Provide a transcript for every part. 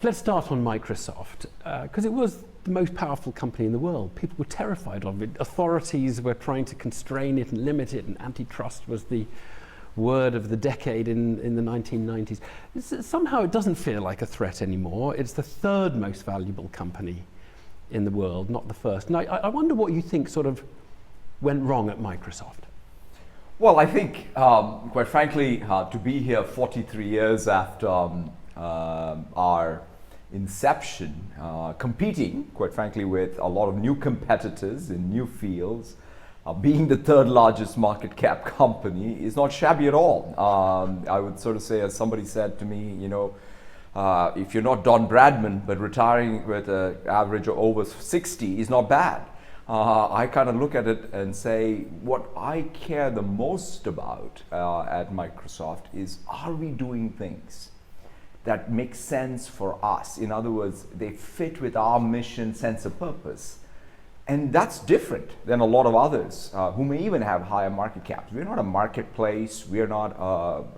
Let's start on Microsoft, because it was the most powerful company in the world. People were terrified of it. Authorities were trying to constrain it and limit it, and antitrust was the word of the decade in the 1990s. Somehow it doesn't feel like a threat anymore. It's the third most valuable company in the world, not the first. And I wonder what you think sort of went wrong at Microsoft. Well, I think, quite frankly, to be here 43 years after our inception, competing, quite frankly, with a lot of new competitors in new fields, being the third largest market cap company is not shabby at all. I would sort of say, as somebody said to me, you know, if you're not Don Bradman, but retiring with an average of over 60 is not bad. I kind of look at it and say, what I care the most about at Microsoft is, are we doing things that make sense for us? In other words, they fit with our mission, sense of purpose. And that's different than a lot of others who may even have higher market caps. We're not a marketplace. We're not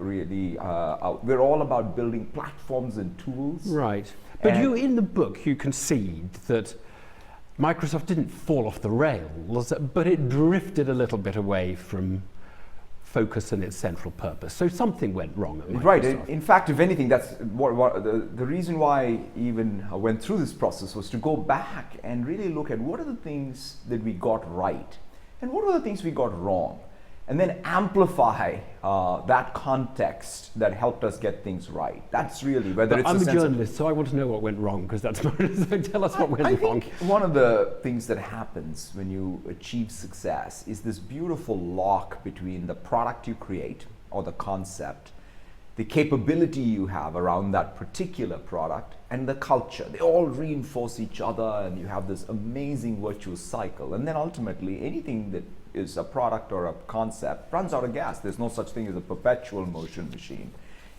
we're all about building platforms and tools. Right. But you, in the book, you concede that Microsoft didn't fall off the rails, but it drifted a little bit away from focus and its central purpose. So something went wrong at Microsoft. Right. In fact, if anything, that's the reason why I even went through this process was to go back and really look at what are the things that we got right and what are the things we got wrong, and then amplify that context that helped us get things right. That's really whether it's. I'm a journalist, so I want to know what went wrong, because that's so tell us what went wrong. I think one of the things that happens when you achieve success is this beautiful lock between the product you create or the concept, the capability you have around that particular product, and the culture. They all reinforce each other, and you have this amazing virtuous cycle. And then ultimately, anything that is a product or a concept runs out of gas. There's no such thing as a perpetual motion machine.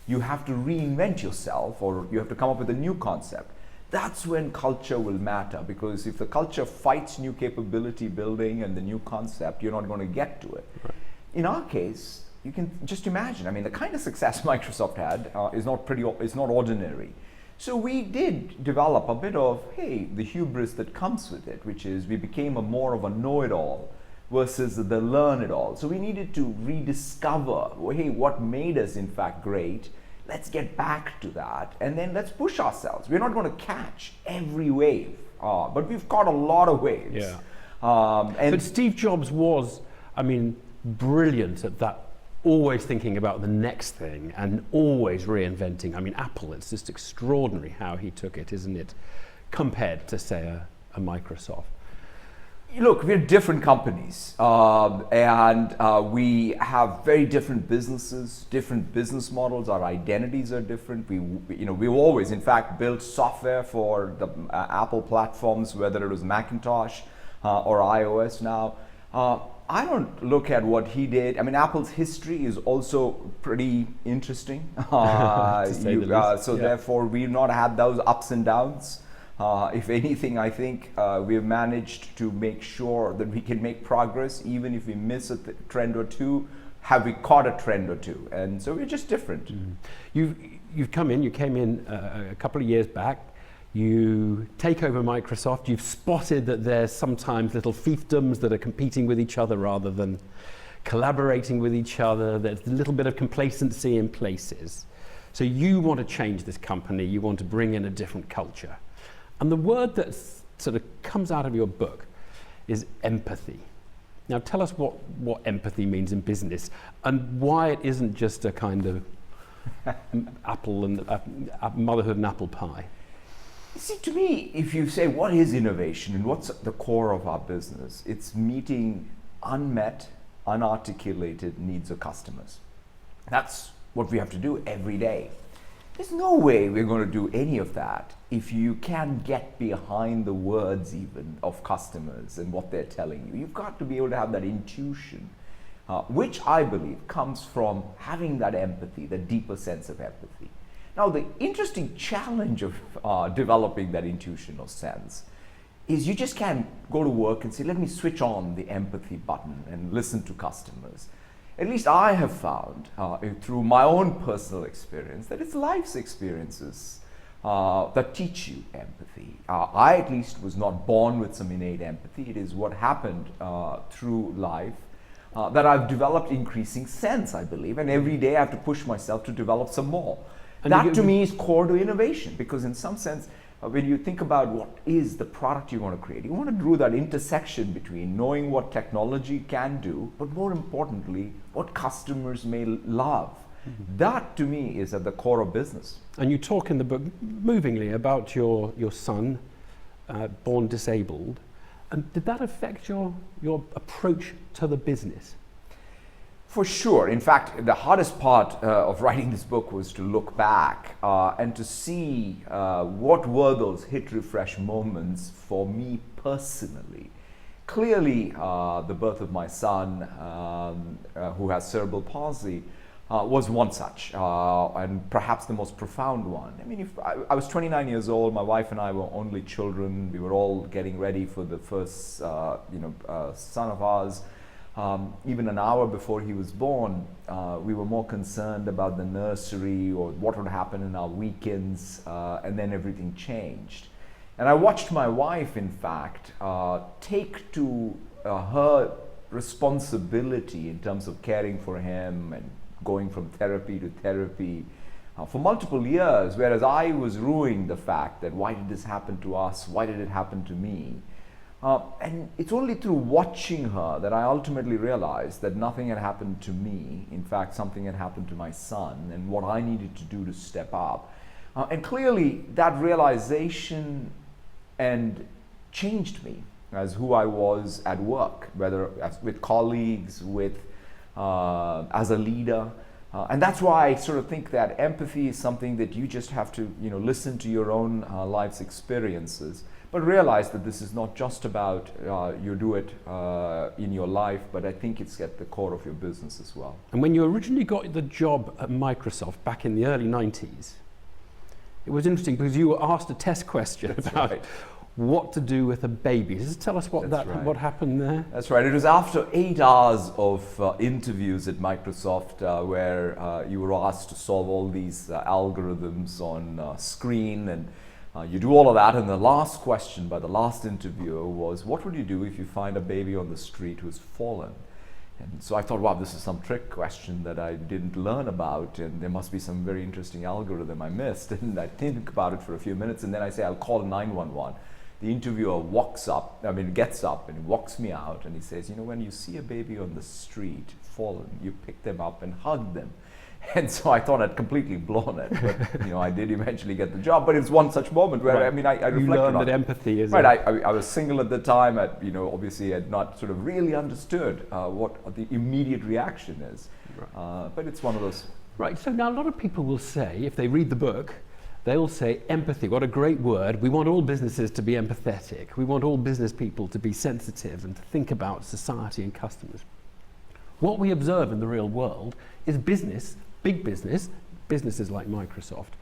You have to reinvent yourself, or you have to come up with a new concept. That's when culture will matter, because if the culture fights new capability building and the new concept, you're not going to get to it. Right. In our case, you can just imagine, I mean, the kind of success Microsoft had is not ordinary. So we did develop a bit of, hey, the hubris that comes with it, which is we became more of a know-it-all versus the learn-it-all. So we needed to rediscover, hey, what made us in fact great? Let's get back to that, and then let's push ourselves. We're not going to catch every wave, but we've caught a lot of waves. Yeah. But Steve Jobs was, I mean, brilliant at that, always thinking about the next thing and always reinventing. I mean, Apple, it's just extraordinary how he took it, isn't it, compared to, say, a Microsoft. Look, we're different companies, and we have very different businesses, different business models. Our identities are different. We've always, in fact, built software for the Apple platforms, whether it was Macintosh or iOS now. I don't look at what he did. I mean, Apple's history is also pretty interesting. Therefore, we've not had those ups and downs. If anything, I think we've managed to make sure that we can make progress, even if we miss a trend or two. Have we caught a trend or two? And so we're just different. Mm. You came in a couple of years back. You take over Microsoft. You've spotted that there's sometimes little fiefdoms that are competing with each other rather than collaborating with each other. There's a little bit of complacency in places. So you want to change this company. You want to bring in a different culture. And the word that sort of comes out of your book is empathy. Now tell us what empathy means in business and why it isn't just a kind of apple and motherhood and apple pie. See, to me, if you say what is innovation and what's the core of our business, it's meeting unmet, unarticulated needs of customers. That's what we have to do every day. There's no way we're going to do any of that if you can't get behind the words even of customers and what they're telling you. You've got to be able to have that intuition, which I believe comes from having that empathy, the deeper sense of empathy. Now, the interesting challenge of developing that intuitional sense is you just can't go to work and say, let me switch on the empathy button and listen to customers. At least I have found through my own personal experience that it's life's experiences that teach you empathy. I at least was not born with some innate empathy. It is what happened through life that I've developed increasing sense, I believe, and every day I have to push myself to develop some more. And that to me is core to innovation, because in some sense, when you think about what is the product you want to create, you want to do that intersection between knowing what technology can do, but more importantly, what customers may love. Mm-hmm. That to me is at the core of business. And you talk in the book movingly about your son, born disabled. And did that affect your approach to the business? For sure. In fact, the hardest part of writing this book was to look back and to see what were those hit refresh moments for me personally. Clearly, the birth of my son, who has cerebral palsy, was one such, and perhaps the most profound one. I mean, I was 29 years old, my wife and I were only children. We were all getting ready for the first son of ours. Even an hour before he was born, we were more concerned about the nursery or what would happen in our weekends, and then everything changed. And I watched my wife, in fact, take to her responsibility in terms of caring for him and going from therapy to therapy for multiple years, whereas I was ruining the fact that why did this happen to us? Why did it happen to me? And it's only through watching her that I ultimately realized that nothing had happened to me. In fact, something had happened to my son and what I needed to do to step up. And clearly that realization and changed me as who I was at work, whether with colleagues, as a leader. And that's why I sort of think that empathy is something that you just have to listen to your own life's experiences, but realize that this is not just about you do it in your life, but I think it's at the core of your business as well. And when you originally got the job at Microsoft back in the early 90s, it was interesting because you were asked a test question about what to do with a baby. Just tell us what happened there. That's right. It was after 8 hours of interviews at Microsoft where you were asked to solve all these algorithms on screen, and you do all of that, and the last question by the last interviewer was, what would you do if you find a baby on the street who's fallen? And so I thought, wow, this is some trick question that I didn't learn about, and there must be some very interesting algorithm I missed. And I think about it for a few minutes, and then I say, I'll call 911. The interviewer gets up and walks me out, and he says, when you see a baby on the street fallen, you pick them up and hug them. And so I thought I'd completely blown it, but I did eventually get the job. But it's one such moment where I reflected you learned that empathy is right. I was single at the time. Obviously had not sort of really understood what the immediate reaction is. Right. But it's one of those. Right. So now a lot of people will say, if they read the book, they'll say empathy. What a great word! We want all businesses to be empathetic. We want all business people to be sensitive and to think about society and customers. What we observe in the real world is business. Big business, businesses like Microsoft,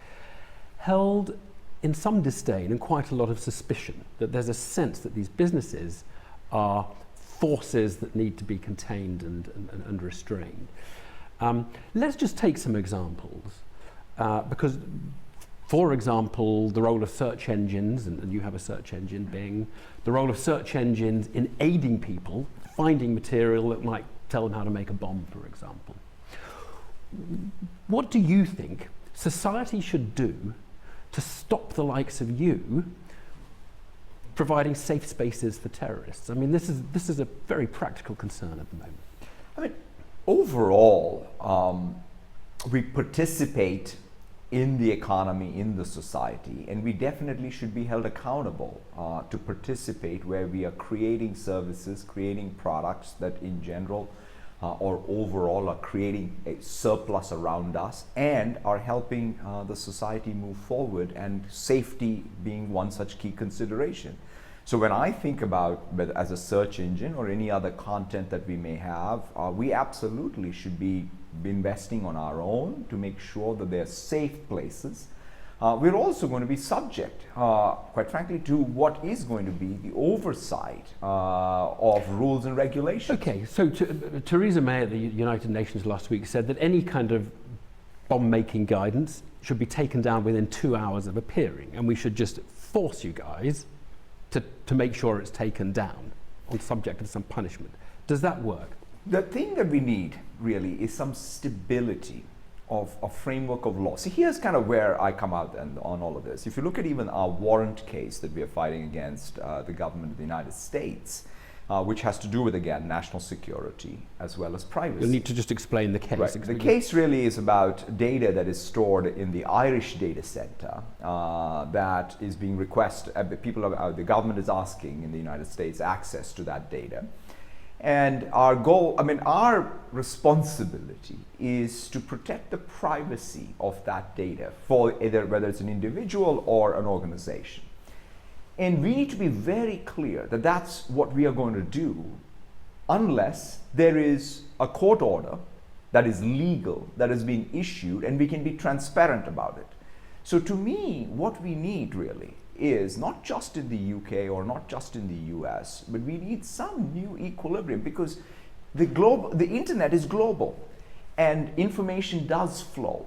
held in some disdain and quite a lot of suspicion, that there's a sense that these businesses are forces that need to be contained and restrained. Let's just take some examples, because, for example, the role of search engines, and you have a search engine, Bing, the role of search engines in aiding people, finding material that might tell them how to make a bomb, for example. What do you think society should do to stop the likes of you providing safe spaces for terrorists? I mean, this is a very practical concern at the moment. I mean, overall, we participate in the economy, in the society, and we definitely should be held accountable to participate where we are creating services, creating products that in general or overall are creating a surplus around us and are helping the society move forward, and safety being one such key consideration. So when I think about whether as a search engine or any other content that we may have, we absolutely should be investing on our own to make sure that they're safe places. We're also going to be subject, quite frankly, to what is going to be the oversight of rules and regulations. Okay, so Theresa May at the United Nations last week said that any kind of bomb-making guidance should be taken down within 2 hours of appearing, and we should just force you guys to make sure it's taken down on subject to some punishment. Does that work? The thing that we need really is some stability of a framework of law. See, here's kind of where I come out on all of this. If you look at even our warrant case that we are fighting against the government of the United States, which has to do with, again, national security as well as privacy. You'll need to just explain the case. Right. The case really is about data that is stored in the Irish data center that is being requested. The government is asking in the United States access to that data. And our goal, our responsibility is to protect the privacy of that data for whether it's an individual or an organization. And we need to be very clear that that's what we are going to do unless there is a court order that is legal, that has been issued, and we can be transparent about it. So to me, what we need really is not just in the UK or not just in the US, but we need some new equilibrium, because the internet is global and information does flow.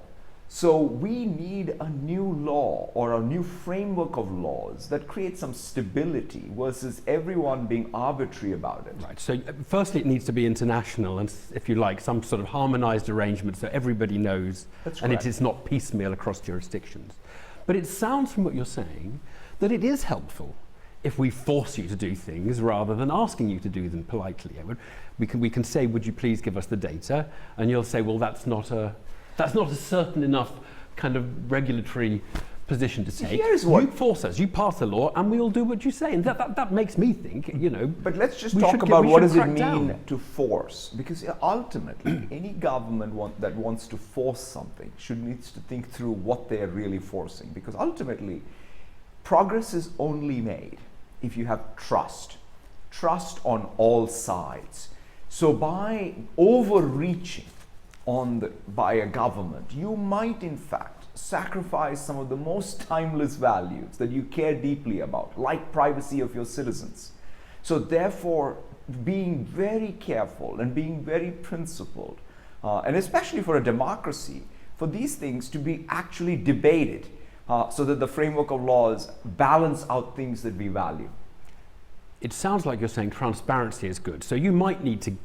So we need a new law or a new framework of laws that creates some stability versus everyone being arbitrary about it. Right, so firstly it needs to be international and, if you like, some sort of harmonized arrangement so everybody knows. That's and correct. it is not piecemeal across jurisdictions. But it sounds from what you're saying that it is helpful if we force you to do things rather than asking you to do them politely. We can say, would you please give us the data? And you'll say, well, that's not a certain enough kind of regulatory position to take. Here's what you force us, you pass a law, and we'll do what you say. And that makes me think, But let's just talk about what does it mean to force. Because ultimately, any government that wants to force something needs to think through what they are really forcing. Because ultimately, progress is only made if you have trust on all sides. So by overreaching by a government, you might in fact sacrifice some of the most timeless values that you care deeply about, like privacy of your citizens. So therefore, being very careful and being very principled, and especially for a democracy, for these things to be actually debated, so that the framework of laws balance out things that we value. It sounds like you're saying transparency is good. So you might need to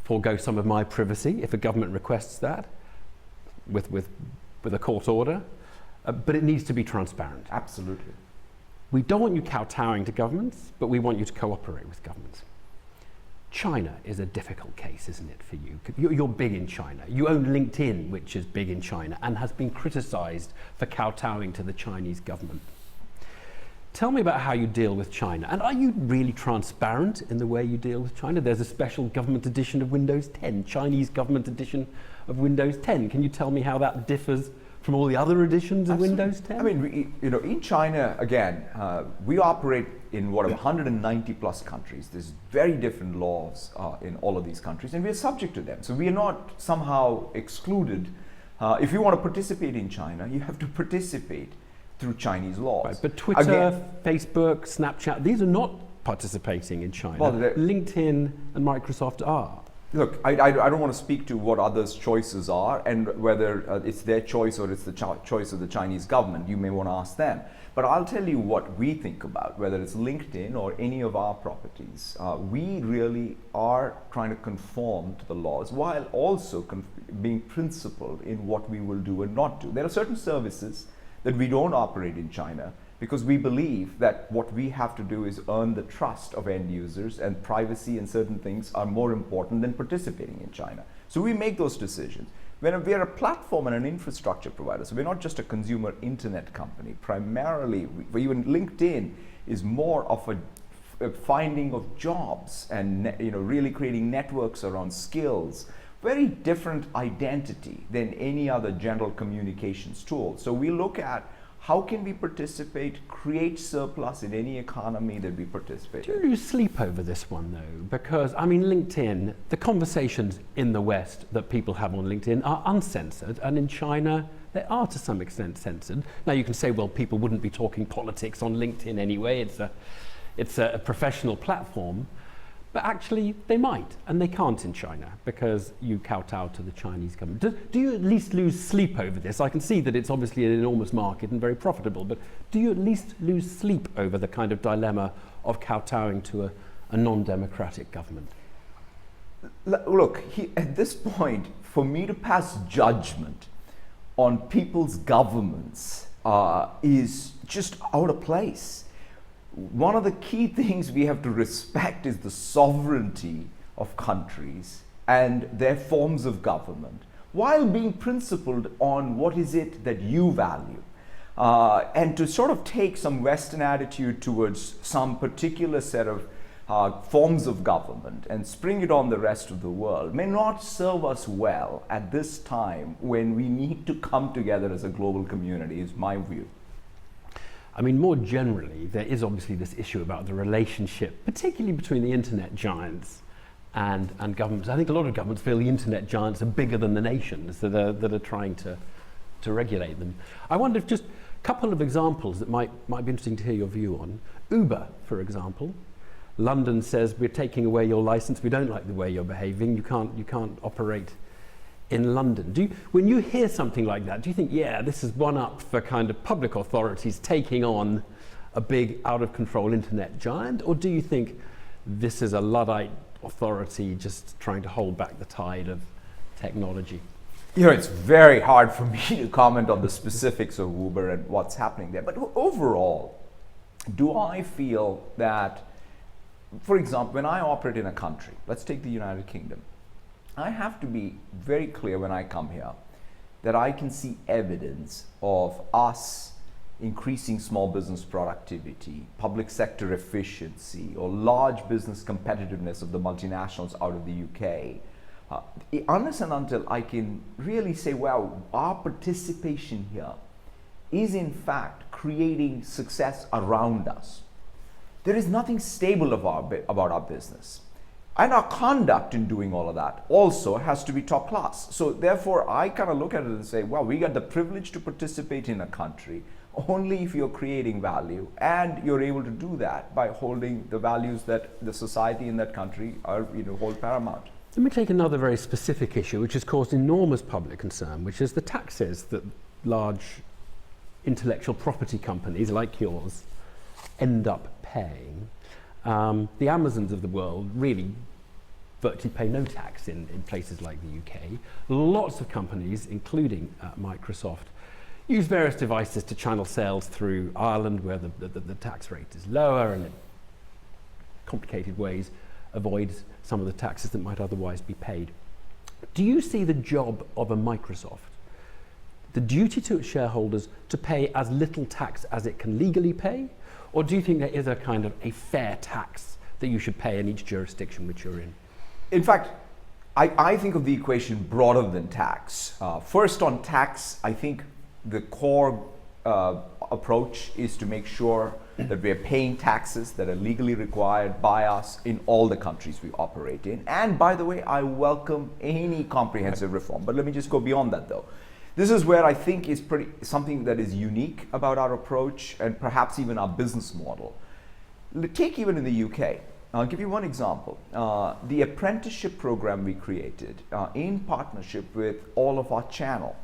forego some of my privacy if a government requests that with a court order, but it needs to be transparent. Absolutely. We don't want you kowtowing to governments, but we want you to cooperate with governments. China is a difficult case, isn't it, for you? You're big in China. You own LinkedIn, which is big in China and has been criticized for kowtowing to the Chinese government. Tell me about how you deal with China. And are you really transparent in the way you deal with China? There's a special government edition of Windows 10, Chinese government edition of Windows 10. Can you tell me how that differs from all the other editions of Windows 10? In China, again, we operate in 190 plus countries. There's very different laws in all of these countries, and we are subject to them. So we are not somehow excluded. If you want to participate in China, you have to participate through Chinese laws. Right, but Twitter, Facebook, Snapchat, these are not participating in China. Well, LinkedIn and Microsoft are. Look, I don't want to speak to what others' choices are and whether it's their choice or it's the choice of the Chinese government. You may want to ask them. But I'll tell you what we think about, whether it's LinkedIn or any of our properties. We really are trying to conform to the laws while also being principled in what we will do and not do. There are certain services that we don't operate in China because we believe that what we have to do is earn the trust of end users, and privacy and certain things are more important than participating in China. So we make those decisions. When we are a platform and an infrastructure provider, so we're not just a consumer internet company. Primarily, even LinkedIn is more of a finding of jobs and really creating networks around skills. Very different identity than any other general communications tool. So we look at how can we participate, create surplus in any economy that we participate in. Do you lose sleep over this one though? Because LinkedIn, the conversations in the West that people have on LinkedIn are uncensored, and in China they are to some extent censored. Now you can say, well, people wouldn't be talking politics on LinkedIn anyway. It's a professional platform. but actually they might, and they can't in China because you kowtow to the Chinese government. Do you at least lose sleep over this? I can see that it's obviously an enormous market and very profitable, but do you at least lose sleep over the kind of dilemma of kowtowing to a non-democratic government? Look, at this point, for me to pass judgment on people's governments is just out of place. One of the key things we have to respect is the sovereignty of countries and their forms of government, while being principled on what is it that you value. And to sort of take some Western attitude towards some particular set of forms of government and spring it on the rest of the world may not serve us well at this time when we need to come together as a global community, is my view. I mean, more generally, there is obviously this issue about the relationship, particularly between the internet giants and governments. I think a lot of governments feel the internet giants are bigger than the nations that are trying to regulate them. I wonder if just a couple of examples that might be interesting to hear your view on. Uber, for example. London says, we're taking away your license, we don't like the way you're behaving, you can't operate in London. When you hear something like that, do you think, yeah, this is one up for kind of public authorities taking on a big out of control internet giant? Or do you think this is a Luddite authority just trying to hold back the tide of technology? You know, it's very hard for me to comment on the specifics of Uber and what's happening there. But overall, do I feel that, for example, when I operate in a country, let's take the United Kingdom, I have to be very clear when I come here that I can see evidence of us increasing small business productivity, public sector efficiency, or large business competitiveness of the multinationals out of the UK. Unless and until I can really say, well, our participation here is in fact creating success around us, there is nothing stable about our business. And our conduct in doing all of that also has to be top class. So therefore, I kind of look at it and say, well, we got the privilege to participate in a country only if you're creating value, and you're able to do that by holding the values that the society in that country are, hold paramount. Let me take another very specific issue which has caused enormous public concern, which is the taxes that large intellectual property companies like yours end up paying. The Amazons of the world really virtually pay no tax in places like the UK. Lots of companies, including Microsoft, use various devices to channel sales through Ireland, where the tax rate is lower, and in complicated ways avoids some of the taxes that might otherwise be paid. Do you see the job of a Microsoft, the duty to its shareholders, to pay as little tax as it can legally pay? Or do you think there is a kind of a fair tax that you should pay in each jurisdiction which you're in? In fact, I think of the equation broader than tax. First on tax, I think the core approach is to make sure that we are paying taxes that are legally required by us in all the countries we operate in. And by the way, I welcome any comprehensive reform. But let me just go beyond that though. This is where I think is something that is unique about our approach and perhaps even our business model. Take even in the UK. I'll give you one example. The apprenticeship program we created in partnership with all of our channel.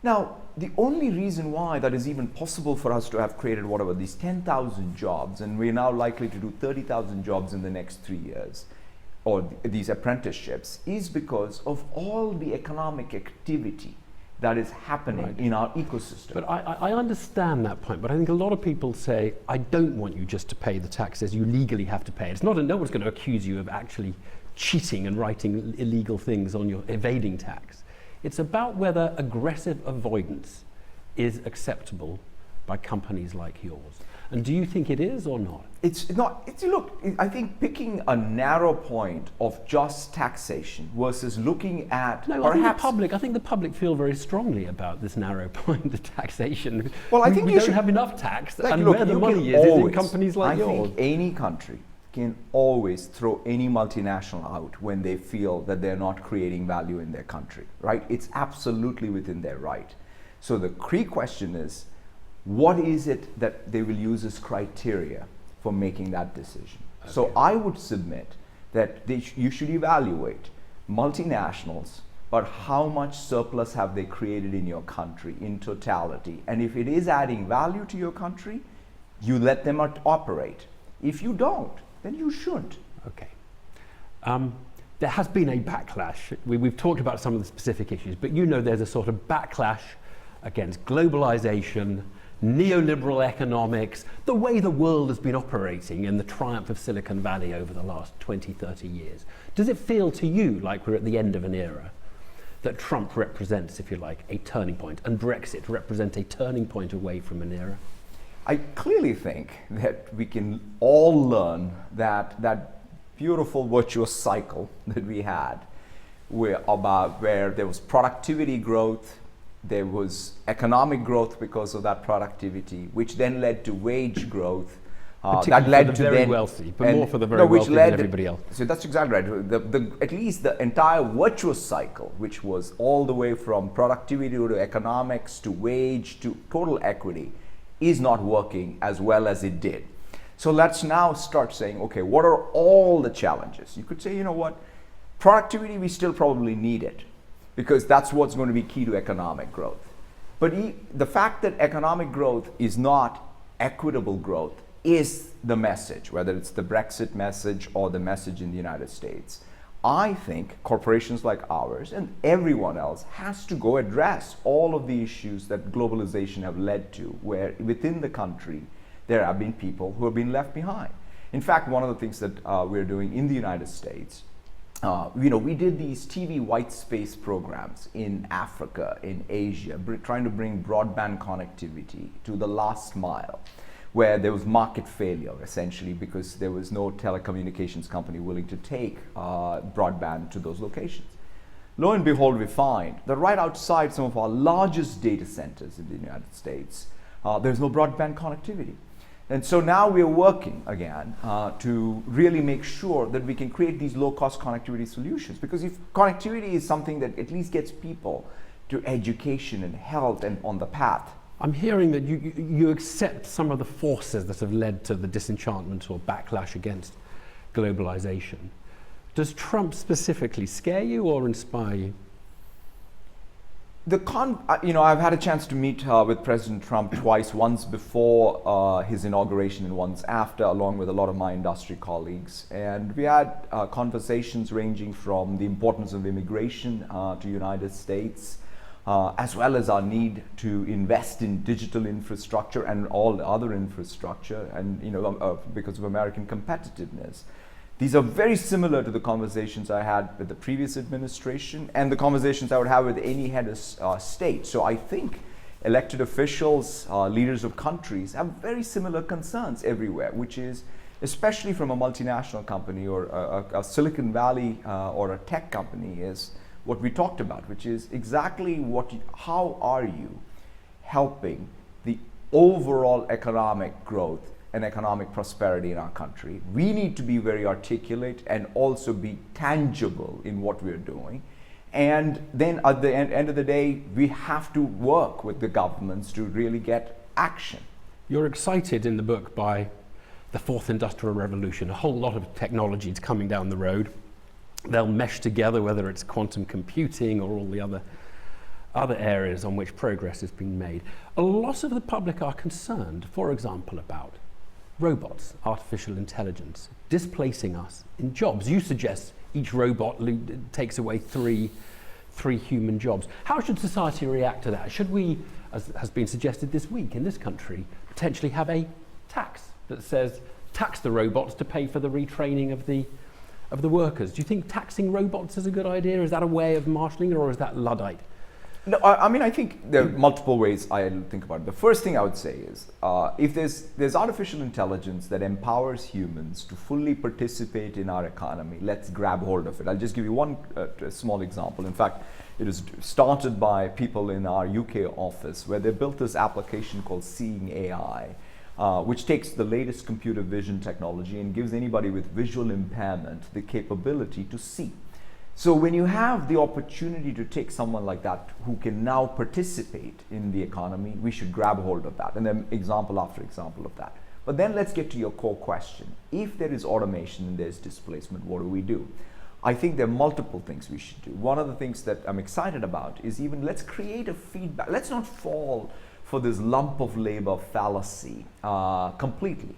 Now, the only reason why that is even possible for us to have created whatever, these 10,000 jobs, and we're now likely to do 30,000 jobs in the next 3 years, or these apprenticeships, is because of all the economic activity that is happening in our ecosystem. But I understand that point, but I think a lot of people say, I don't want you just to pay the taxes, you legally have to pay it. It's not, no one's going to accuse you of actually cheating and writing illegal things on your evading tax. It's about whether aggressive avoidance is acceptable by companies like yours. And do you think it is or not? It's not. Look, I think picking a narrow point of just taxation versus looking at I think the public feel very strongly about this narrow point of taxation. Well, I think we don't have enough tax, and where the money is in companies like yours. I think any country can always throw any multinational out when they feel that they're not creating value in their country, right? It's absolutely within their right. So the key question is, what is it that they will use as criteria for making that decision? Okay. So I would submit that you should evaluate multinationals, but how much surplus have they created in your country in totality? And if it is adding value to your country, you let them operate. If you don't, then you shouldn't. Okay. There has been a backlash. We've talked about some of the specific issues, but you know there's a sort of backlash against globalization, neoliberal economics, the way the world has been operating in the triumph of Silicon Valley over the last 20, 30 years. Does it feel to you like we're at the end of an era, that Trump represents, if you like, a turning point, and Brexit represents a turning point away from an era? I clearly think that we can all learn that beautiful virtuous cycle that we had, where there was productivity growth, there was economic growth because of that productivity, which then led to wage growth. That led for the to very then wealthy, but more for the very wealthy than everybody else. So that's exactly right. At least the entire virtuous cycle, which was all the way from productivity to economics to wage to total equity, is not working as well as it did. So let's now start saying, okay, what are all the challenges? You could say, you know what, productivity, we still probably need it, because that's what's going to be key to economic growth. But the fact that economic growth is not equitable growth is the message, whether it's the Brexit message or the message in the United States. I think corporations like ours and everyone else has to go address all of the issues that globalization have led to, where within the country there have been people who have been left behind. In fact, one of the things that we're doing in the United States, we did these TV white space programs in Africa, in Asia, trying to bring broadband connectivity to the last mile, where there was market failure, essentially, because there was no telecommunications company willing to take broadband to those locations. Lo and behold, we find that right outside some of our largest data centers in the United States, there's no broadband connectivity. And so now we are working again to really make sure that we can create these low-cost connectivity solutions. Because if connectivity is something that at least gets people to education and health and on the path. I'm hearing that you accept some of the forces that have led to the disenchantment or backlash against globalization. Does Trump specifically scare you or inspire you? I've had a chance to meet with President Trump twice, once before his inauguration and once after, along with a lot of my industry colleagues. And we had conversations ranging from the importance of immigration to the United States, as well as our need to invest in digital infrastructure and all the other infrastructure, and because of American competitiveness. These are very similar to the conversations I had with the previous administration and the conversations I would have with any head of state. So I think elected officials, leaders of countries have very similar concerns everywhere, which is, especially from a multinational company or a Silicon Valley or a tech company, is what we talked about, which is exactly how are you helping the overall economic growth and economic prosperity in our country. We need to be very articulate and also be tangible in what we're doing. And then at the end of the day, we have to work with the governments to really get action. You're excited in the book by the fourth industrial revolution. A whole lot of technology is coming down the road. They'll mesh together, whether it's quantum computing or all the other areas on which progress has been made. A lot of the public are concerned, for example, about robots, artificial intelligence, displacing us in jobs. You suggest each robot takes away three human jobs. How should society react to that? Should we, as has been suggested this week in this country, potentially have a tax that says tax the robots to pay for the retraining of the workers? Do you think taxing robots is a good idea? Is that a way of marshalling it, or is that Luddite? No, I think there are multiple ways I think about it. The first thing I would say is, if there's artificial intelligence that empowers humans to fully participate in our economy, let's grab hold of it. I'll just give you one small example. In fact, it was started by people in our UK office, where they built this application called Seeing AI, which takes the latest computer vision technology and gives anybody with visual impairment the capability to see. So when you have the opportunity to take someone like that who can now participate in the economy, we should grab hold of that. And then example after example of that. But then let's get to your core question. If there is automation and there's displacement, what do we do? I think there are multiple things we should do. One of the things that I'm excited about is even let's create a feedback. Let's not fall for this lump of labor fallacy completely.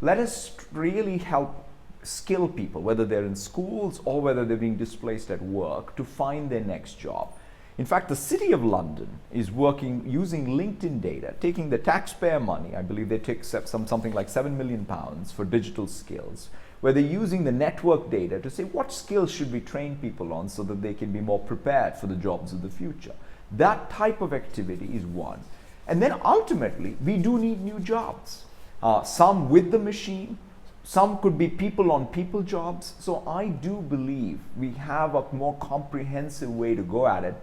Let us really help skill people, whether they're in schools or whether they're being displaced at work, to find their next job. In fact, the City of London is working using LinkedIn data, taking the taxpayer money. I believe they take something like £7 million for digital skills, where they're using the network data to say what skills should we train people on so that they can be more prepared for the jobs of the future. That type of activity is one. And then ultimately, we do need new jobs. Some with the machine, some could be people on people jobs. So I do believe we have a more comprehensive way to go at it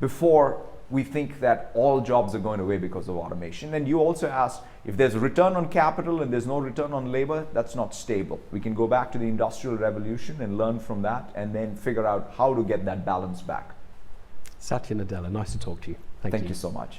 before we think that all jobs are going away because of automation. And you also asked, if there's a return on capital and there's no return on labor, that's not stable. We can go back to the Industrial Revolution and learn from that and then figure out how to get that balance back. Satya Nadella, nice to talk to you. Thank you so much.